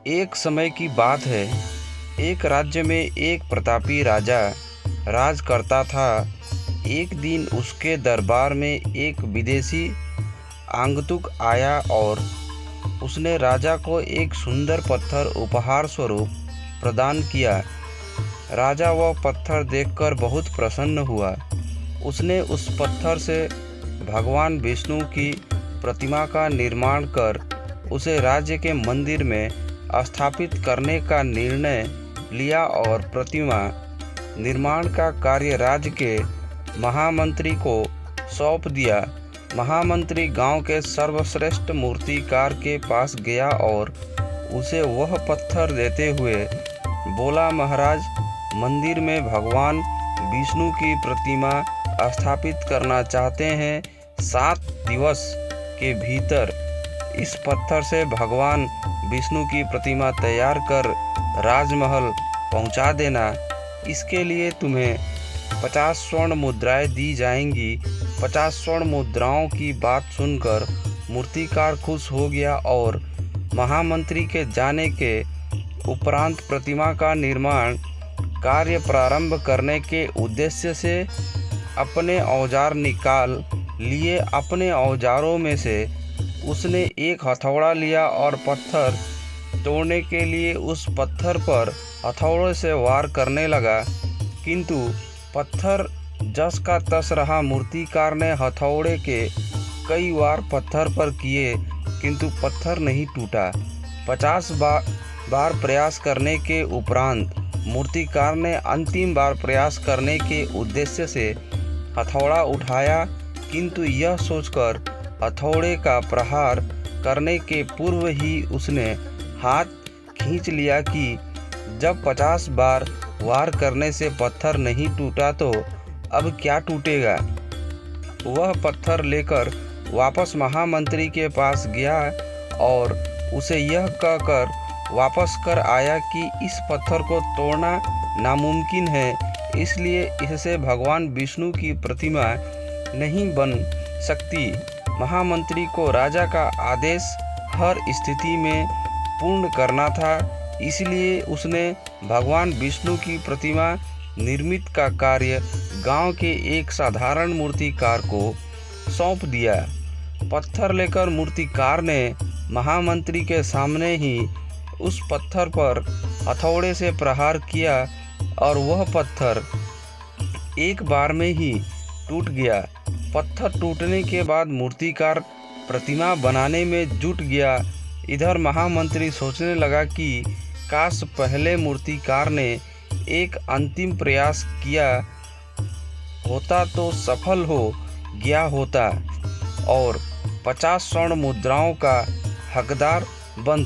एक समय की बात है। एक राज्य में एक प्रतापी राजा राज करता था। एक दिन उसके दरबार में एक विदेशी आगंतुक आया और उसने राजा को एक सुंदर पत्थर उपहार स्वरूप प्रदान किया। राजा वह पत्थर देखकर बहुत प्रसन्न हुआ। उसने उस पत्थर से भगवान विष्णु की प्रतिमा का निर्माण कर उसे राज्य के मंदिर में स्थापित करने का निर्णय लिया और प्रतिमा निर्माण का कार्य राज्य के महामंत्री को सौंप दिया। महामंत्री गांव के सर्वश्रेष्ठ मूर्तिकार के पास गया और उसे वह पत्थर देते हुए बोला, महाराज, मंदिर में भगवान विष्णु की प्रतिमा स्थापित करना चाहते हैं। 7 दिवस के भीतर इस पत्थर से भगवान विष्णु की प्रतिमा तैयार कर राजमहल पहुंचा देना। इसके लिए तुम्हें 50 स्वर्ण मुद्राएं दी जाएंगी। 50 स्वर्ण मुद्राओं की बात सुनकर मूर्तिकार खुश हो गया और महामंत्री के जाने के उपरांत प्रतिमा का निर्माण कार्य प्रारंभ करने के उद्देश्य से अपने औजार निकाल लिए। अपने औजारों में से उसने एक हथौड़ा लिया और पत्थर तोड़ने के लिए उस पत्थर पर हथौड़े से वार करने लगा, किंतु पत्थर जस का तस रहा। मूर्तिकार ने हथौड़े के कई वार पत्थर पर किए, किंतु पत्थर नहीं टूटा। 50 बार प्रयास करने के उपरांत मूर्तिकार ने अंतिम बार प्रयास करने के उद्देश्य से हथौड़ा उठाया, किंतु यह सोचकर हथौड़े का प्रहार करने के पूर्व ही उसने हाथ खींच लिया कि जब 50 बार वार करने से पत्थर नहीं टूटा तो अब क्या टूटेगा। वह पत्थर लेकर वापस महामंत्री के पास गया और उसे यह कहकर वापस कर आया कि इस पत्थर को तोड़ना नामुमकिन है, इसलिए इससे भगवान विष्णु की प्रतिमा नहीं बन सकती। महामंत्री को राजा का आदेश हर स्थिति में पूर्ण करना था, इसलिए उसने भगवान विष्णु की प्रतिमा निर्मित का कार्य गांव के एक साधारण मूर्तिकार को सौंप दिया। पत्थर लेकर मूर्तिकार ने महामंत्री के सामने ही उस पत्थर पर हथौड़े से प्रहार किया और वह पत्थर एक बार में ही टूट गया। पत्थर टूटने के बाद मूर्तिकार प्रतिमा बनाने में जुट गया। इधर महामंत्री सोचने लगा कि काश पहले मूर्तिकार ने एक अंतिम प्रयास किया होता तो सफल हो गया होता और 50 स्वर्ण मुद्राओं का हकदार बन